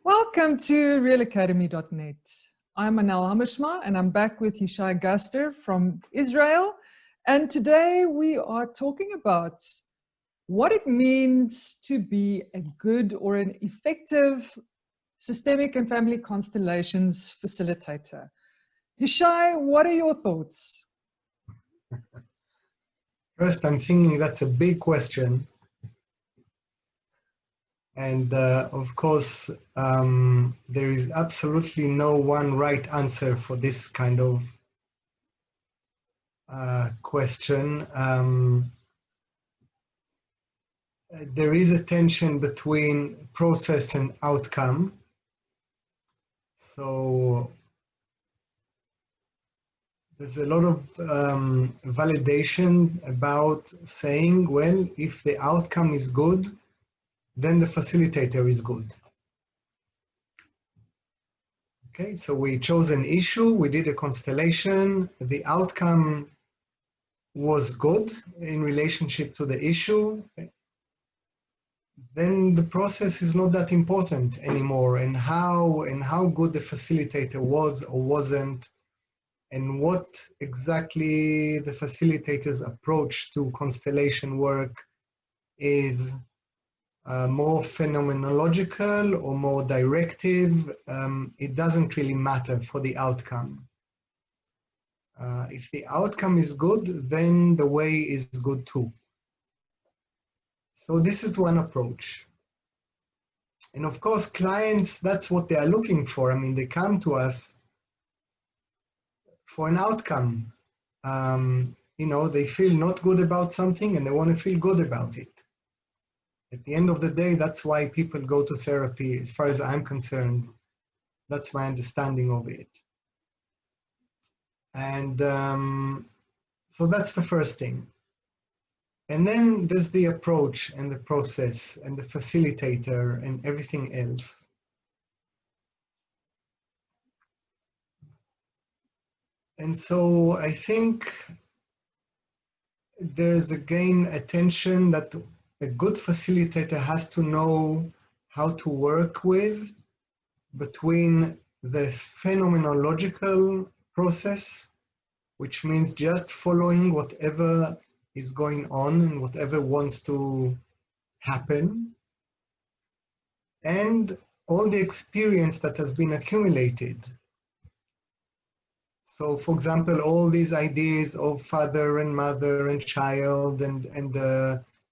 Welcome to realacademy.net. I'm Anel Hammersma and I'm back with Yishai Gaster from Israel. And today we are talking about what it means to be a good or an effective systemic and family constellations facilitator. Yishai, what are your thoughts? First, I'm thinking that's a big question. And of course, there is absolutely no one right answer for this kind of question. There is a tension between process and outcome. So there's a lot of validation about saying, well, if the outcome is good, then the facilitator is good. Okay, so we chose an issue, we did a constellation, the outcome was good in relationship to the issue, then the process is not that important anymore, and how good the facilitator was or wasn't, and what exactly the facilitator's approach to constellation work is. More phenomenological or more directive, it doesn't really matter for the outcome. If the outcome is good, then the way is good too. So this is one approach. And of course, clients, that's what they are looking for. I mean, they come to us for an outcome. You know, they feel not good about something and they want to feel good about it. At the end of the day, that's why people go to therapy, as far as I'm concerned. That's my understanding of it. And so that's the first thing. And then there's the approach and the process and the facilitator and everything else. And so I think there's again a tension that a good facilitator has to know how to work with between the phenomenological process, which means just following whatever is going on and whatever wants to happen, and all the experience that has been accumulated. So, for example, all these ideas of father and mother and child and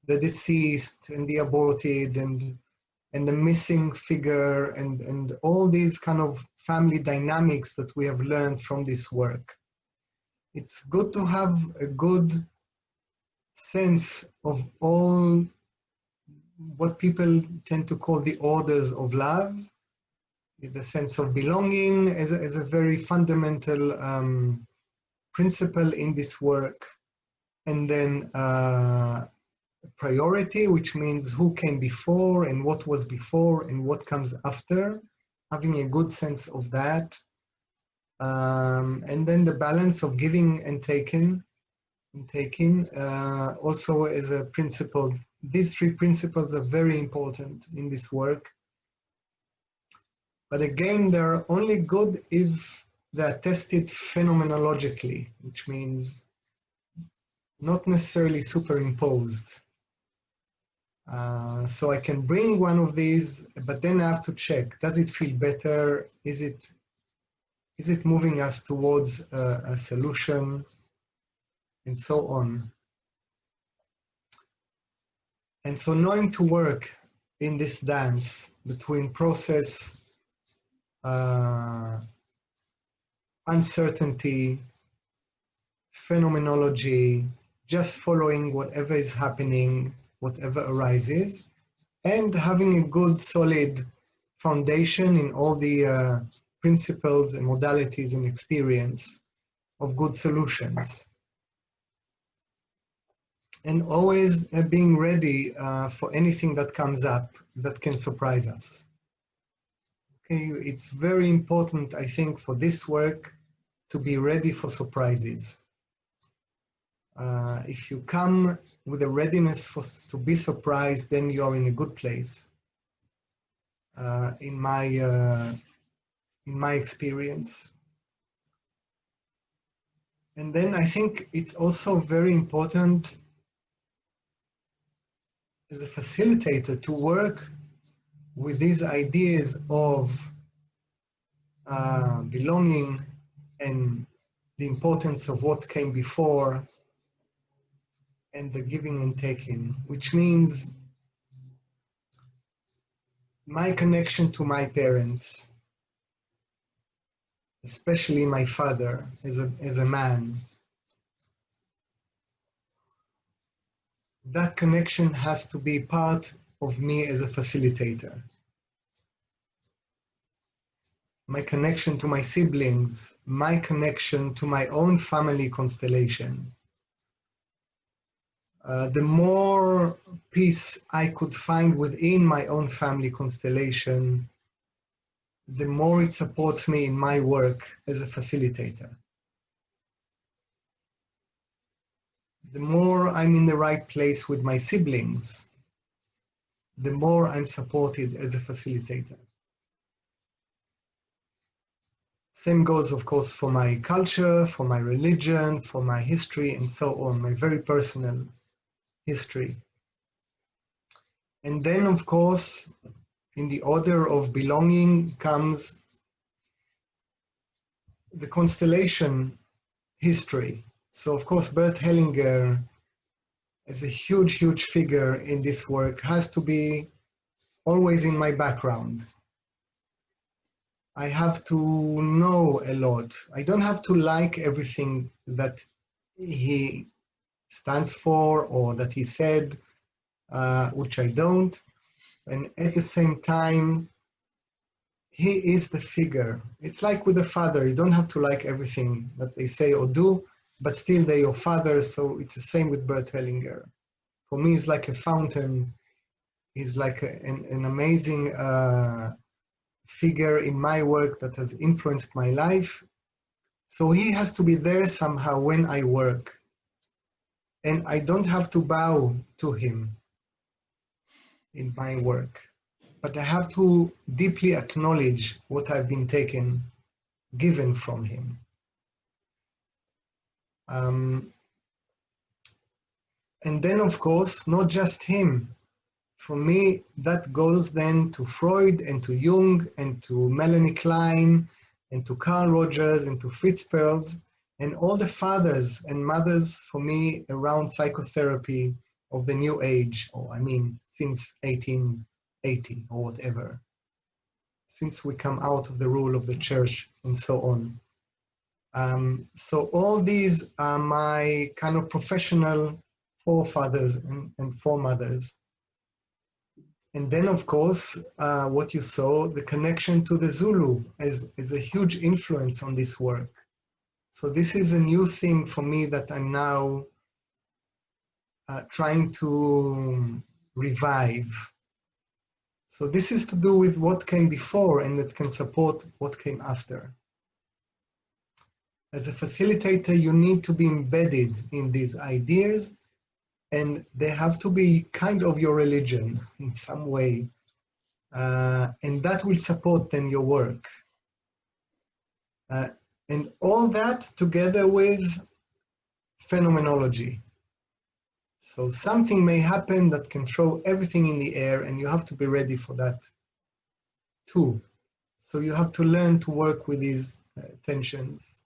the deceased and the aborted and the missing figure and all these kind of family dynamics that we have learned from this work. It's good to have a good sense of all what people tend to call the orders of love, the sense of belonging as a very fundamental principle in this work, and then priority, which means who came before and what was before and what comes after, having a good sense of that. And then the balance of giving and taking also as a principle. These three principles are very important in this work. But again, they're only good if they're tested phenomenologically, which means not necessarily superimposed. So I can bring one of these, but then I have to check, does it feel better? Is it moving us towards a solution? And so on. And so knowing to work in this dance between process, uncertainty, phenomenology, just following whatever is happening, whatever arises, and having a good solid foundation in all the principles and modalities and experience of good solutions. And always being ready for anything that comes up that can surprise us. Okay, it's very important, I think, for this work to be ready for surprises. If you come with a readiness to be surprised, then you are in a good place. in my experience. And then I think it's also very important as a facilitator to work with these ideas of belonging and the importance of what came before and the giving and taking, which means my connection to my parents, especially my father as a man. That connection has to be part of me as a facilitator. My connection to my siblings, my connection to my own family constellation. The more peace I could find within my own family constellation, the more it supports me in my work as a facilitator. The more I'm in the right place with my siblings, the more I'm supported as a facilitator. Same goes, of course, for my culture, for my religion, for my history, and so on, my very personal history. And then, of course, in the order of belonging comes the constellation history. So, of course, Bert Hellinger, as a huge, huge figure in this work, has to be always in my background. I have to know a lot. I don't have to like everything that he stands for or that he said, which I don't. And at the same time, he is the figure. It's like with a father. You don't have to like everything that they say or do, but still they're your father. So it's the same with Bert Hellinger. For me, he's like a fountain. He's like an amazing figure in my work that has influenced my life. So he has to be there somehow when I work. And I don't have to bow to him in my work, but I have to deeply acknowledge what I've been given from him. And then, of course, not just him. For me, that goes then to Freud and to Jung and to Melanie Klein and to Carl Rogers and to Fritz Perls and all the fathers and mothers for me around psychotherapy of the new age, or I mean, since 1880 or whatever, since we come out of the rule of the church and so on. So all these are my kind of professional forefathers and foremothers. And then, of course, what you saw, the connection to the Zulu is a huge influence on this work. So this is a new thing for me that I'm now trying to revive. So this is to do with what came before and that can support what came after. As a facilitator, you need to be embedded in these ideas, and they have to be kind of your religion in some way. And that will support then your work. And all that together with phenomenology. So something may happen that can throw everything in the air, and you have to be ready for that too. So you have to learn to work with these tensions.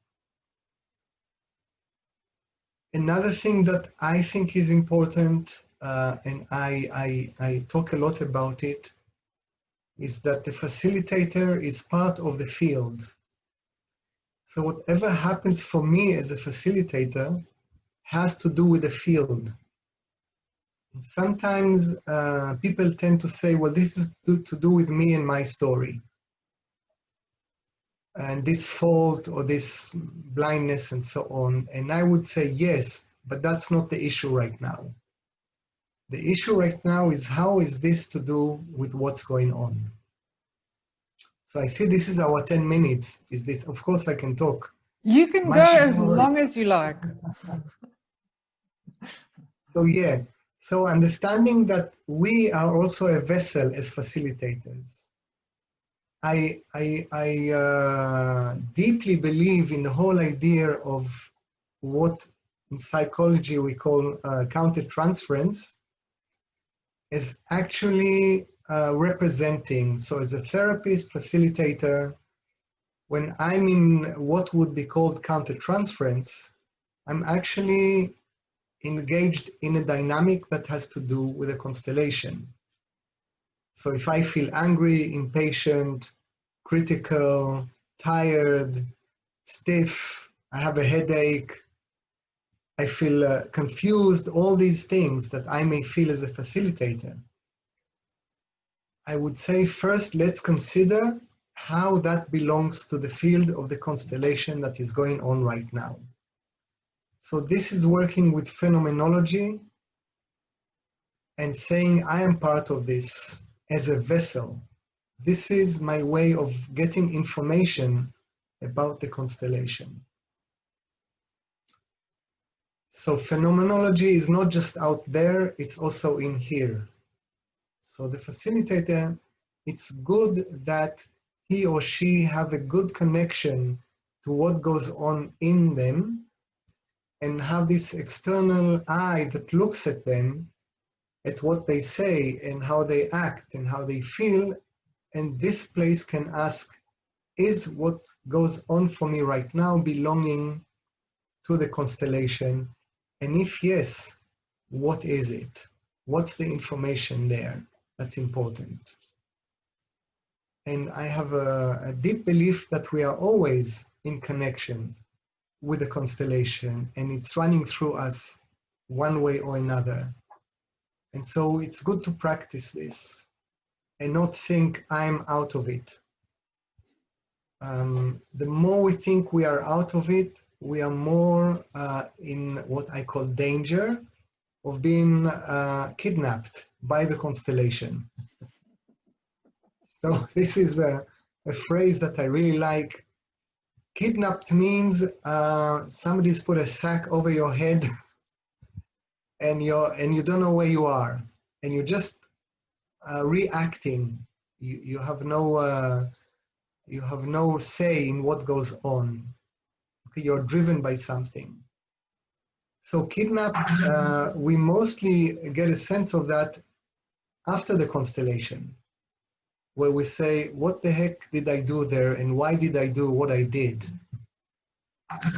Another thing that I think is important, and I talk a lot about it, is that the facilitator is part of the field. So whatever happens for me as a facilitator has to do with the field. Sometimes people tend to say, well, this is to do with me and my story. And this fault or this blindness and so on. And I would say yes, but that's not the issue right now. The issue right now is how is this to do with what's going on? So I see this is our 10 minutes. Is this, of course I can talk. You can go as long as you like. So yeah, so understanding that we are also a vessel as facilitators. I deeply believe in the whole idea of what in psychology we call countertransference is actually representing. So as a therapist, facilitator, when I'm in what would be called countertransference, I'm actually engaged in a dynamic that has to do with a constellation. So if I feel angry, impatient, critical, tired, stiff, I have a headache, I feel confused, all these things that I may feel as a facilitator, I would say first let's consider how that belongs to the field of the constellation that is going on right now. So this is working with phenomenology and saying I am part of this as a vessel. This is my way of getting information about the constellation. So phenomenology is not just out there, it's also in here. So the facilitator, it's good that he or she have a good connection to what goes on in them and have this external eye that looks at them, at what they say and how they act and how they feel. And this place can ask, is what goes on for me right now belonging to the constellation? And if yes, what is it? What's the information there that's important? And I have a deep belief that we are always in connection with the constellation and it's running through us one way or another. And so it's good to practice this and not think I'm out of it. The more we think we are out of it, we are more in what I call danger of being kidnapped by the constellation. So this is a phrase that I really like. Kidnapped means somebody's put a sack over your head and you don't know where you are, and you're just reacting. You have no say in what goes on. Okay, you're driven by something. So kidnapped, we mostly get a sense of that after the constellation, where we say, what the heck did I do there and why did I do what I did?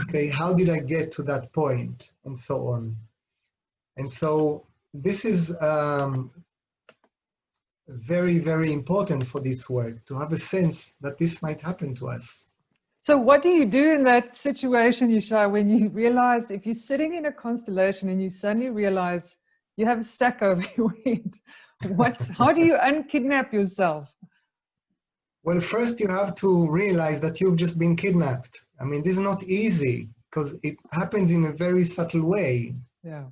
Okay, how did I get to that point? And so on. And so this is very, very important for this work, to have a sense that this might happen to us. So what do you do in that situation, Yishai, when you realize, if you're sitting in a constellation and you suddenly realize you have a sack over your head, how do you unkidnap yourself? Well, first you have to realize that you've just been kidnapped. I mean, this is not easy because it happens in a very subtle way. Yeah.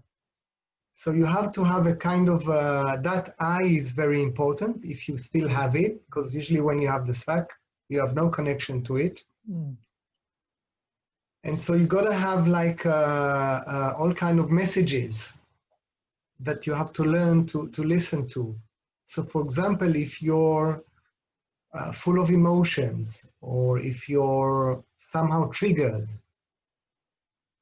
So you have to have a kind of, that eye is very important if you still have it, because usually when you have the sack, you have no connection to it. Mm. And so you got to have like all kind of messages that you have to learn to listen to. So for example, if you're full of emotions, or if you're somehow triggered,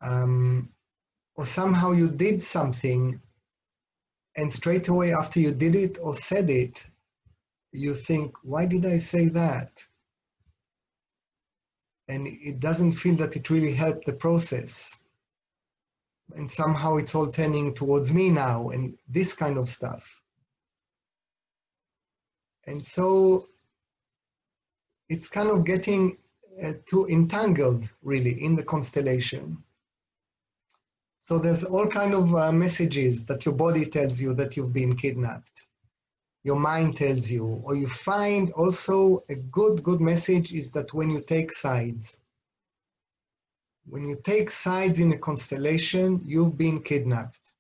or somehow you did something and straight away after you did it or said it, you think, why did I say that? And it doesn't feel that it really helped the process. And somehow it's all turning towards me now, and this kind of stuff. And so it's kind of getting too entangled, really, in the constellation. So there's all kind of messages that your body tells you that you've been kidnapped. Your mind tells you, or you find also a good message is that when you take sides. When you take sides in a constellation, you've been kidnapped.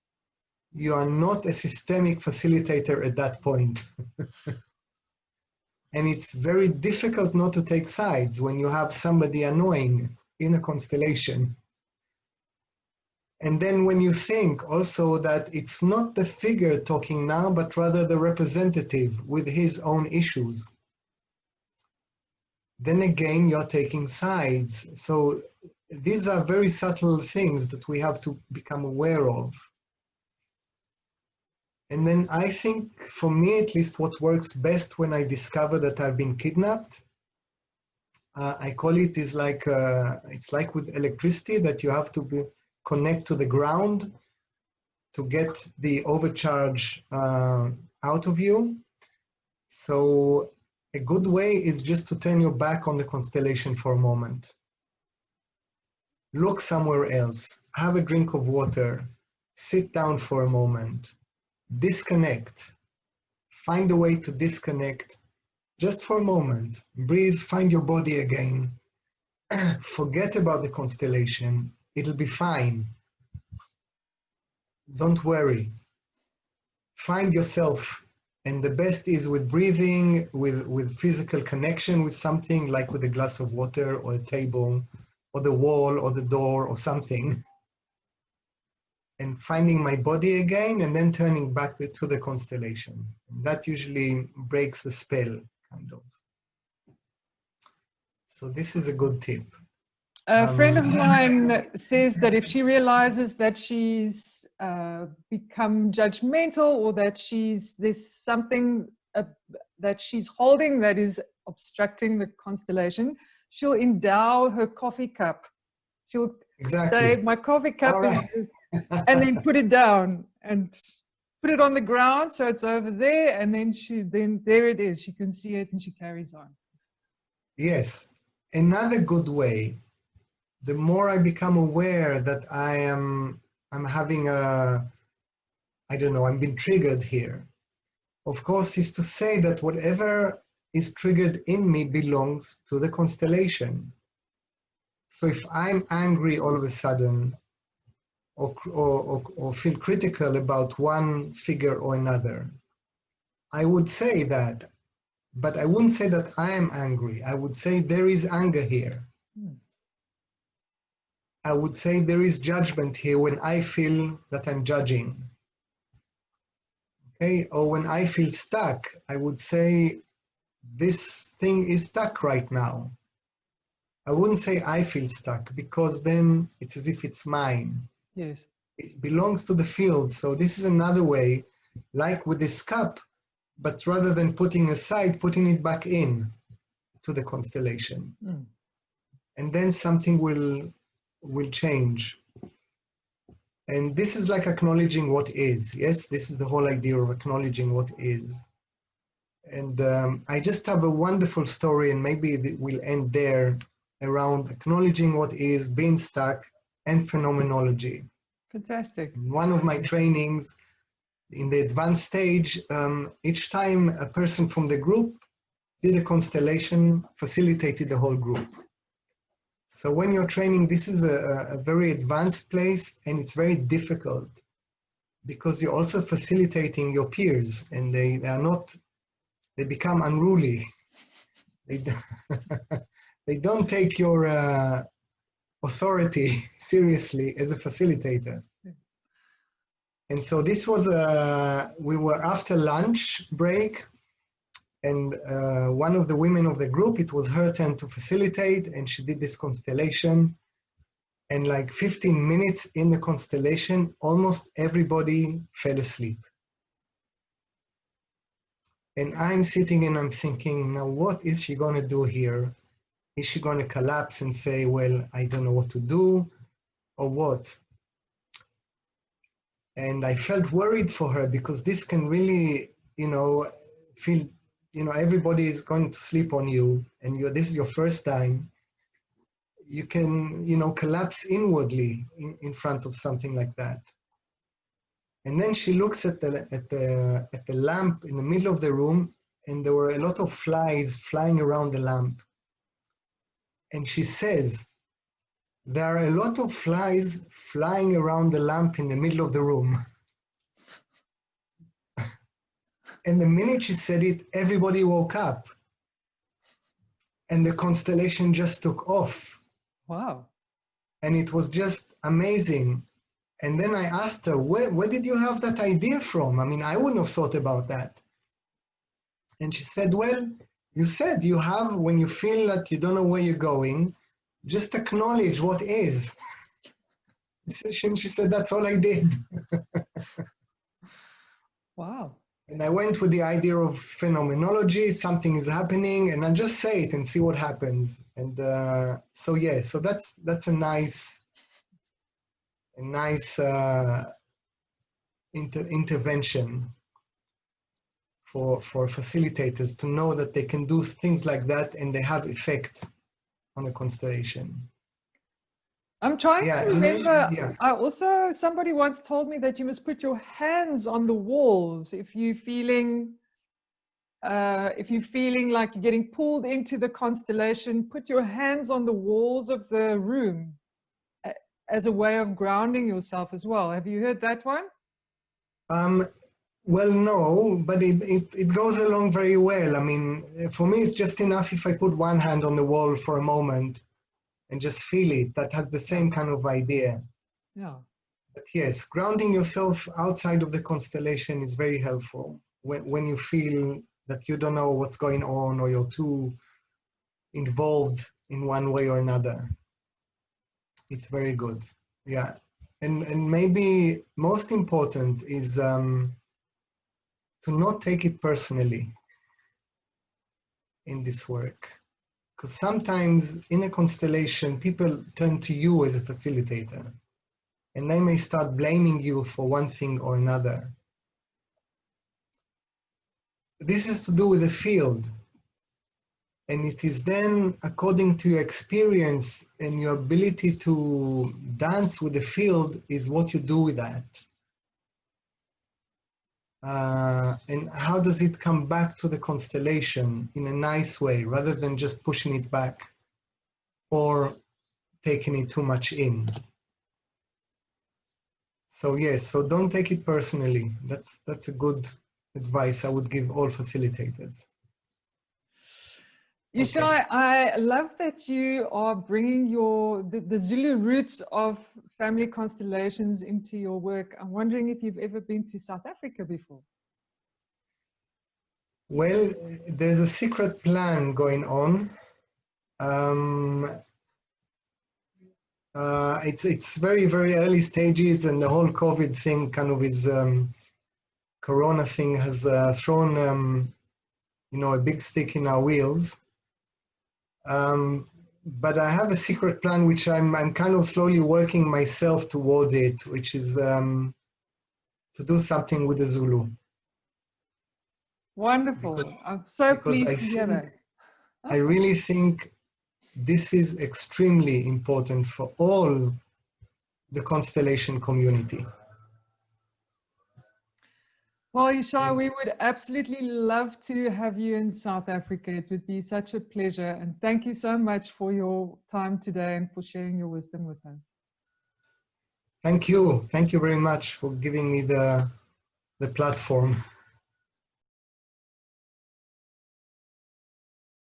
You are not a systemic facilitator at that point. And it's very difficult not to take sides when you have somebody annoying in a constellation. And then when you think also that it's not the figure talking now, but rather the representative with his own issues. then again you're taking sides. So these are very subtle things that we have to become aware of. And then I think, for me at least, what works best when I discover that I've been kidnapped, I call it is like, it's like with electricity, that you have to connect to the ground to get the overcharge out of you. So a good way is just to turn your back on the constellation for a moment. Look somewhere else, have a drink of water, sit down for a moment, disconnect, find a way to disconnect just for a moment, breathe, find your body again, forget about the constellation, it'll be fine. Don't worry. Find yourself. And the best is with breathing, with physical connection with something, like with a glass of water or a table or the wall or the door or something. And finding my body again and then turning back to the constellation. That usually breaks the spell, kind of. So this is a good tip. A friend of mine says that if she realizes that she's become judgmental, or that there's something that she's holding that is obstructing the constellation, she'll endow her coffee cup. She'll say, my coffee cup is, and then put it down and put it on the ground so it's over there, and then there it is. She can see it and she carries on. Yes. Another good way, the more I become aware that I'm having I'm being triggered here, of course, is to say that whatever is triggered in me belongs to the constellation. So if I'm angry all of a sudden, or feel critical about one figure or another, I would say that, but I wouldn't say that I am angry. I would say there is anger here. I would say there is judgment here when I feel that I'm judging. Okay, or when I feel stuck, I would say this thing is stuck right now. I wouldn't say I feel stuck, because then it's as if it's mine. Yes. It belongs to the field. So this is another way, like with this cup, but rather than putting aside, putting it back in to the constellation. And then something will change. And this is like acknowledging what is. Yes, this is the whole idea of acknowledging what is. And I just have a wonderful story, and maybe we'll end there, around acknowledging what is, being stuck, and phenomenology. Fantastic. In one of my trainings, in the advanced stage, each time a person from the group did a constellation, facilitated the whole group. So when you're training, this is a very advanced place, and it's very difficult because you're also facilitating your peers, and they become unruly. They don't take your authority seriously as a facilitator. And so this was we were after lunch break, and one of the women of the group, it was her turn to facilitate, and she did this constellation. And like 15 minutes in the constellation, almost everybody fell asleep. And I'm sitting and I'm thinking, now what is she going to do here? Is she going to collapse and say, well, I don't know what to do, or what? And I felt worried for her, because this can really, feel, everybody is going to sleep on you, and this is your first time. You can, collapse inwardly in front of something like that. And then she looks at the lamp in the middle of the room, and there were a lot of flies flying around the lamp. And she says, there are a lot of flies flying around the lamp in the middle of the room. And the minute she said it, everybody woke up. And the constellation just took off. Wow. And it was just amazing. And then I asked her, where did you have that idea from? I mean, I wouldn't have thought about that. And she said, well, you said you have, when you feel that you don't know where you're going, just acknowledge what is. She said, that's all I did. Wow. And I went with the idea of phenomenology, something is happening, and I just say it and see what happens. And so yeah, so that's a nice intervention for facilitators to know that they can do things like that and they have effect on a constellation. I'm trying to remember. Yeah. Somebody once told me that you must put your hands on the walls if you're feeling like you're getting pulled into the constellation. Put your hands on the walls of the room as a way of grounding yourself as well. Have you heard that one? Well, no, but it goes along very well. I mean, for me, it's just enough if I put one hand on the wall for a moment and just feel it. That has the same kind of idea. Yeah. But yes, grounding yourself outside of the constellation is very helpful when you feel that you don't know what's going on or you're too involved in one way or another. It's very good. Yeah. And maybe most important is to not take it personally in this work. Because sometimes in a constellation, people turn to you as a facilitator and they may start blaming you for one thing or another. This has to do with the field. And it is then according to your experience and your ability to dance with the field is what you do with that. And how does it come back to the constellation in a nice way rather than just pushing it back or taking it too much in. So yes, so don't take it personally. That's a good advice I would give all facilitators. Yishai, okay. I love that you are bringing the Zulu roots of family constellations into your work. I'm wondering if you've ever been to South Africa before. Well, there's a secret plan going on. It's very, very early stages, and the whole COVID thing kind of is, Corona thing has thrown, a big stick in our wheels. But I have a secret plan, which I'm kind of slowly working myself towards it, which is to do something with the Zulu. Wonderful. I'm so pleased to hear that. I really think this is extremely important for all the constellation community. Well, Yishai, we would absolutely love to have you in South Africa. It would be such a pleasure. And thank you so much for your time today and for sharing your wisdom with us. Thank you. Thank you very much for giving me the platform.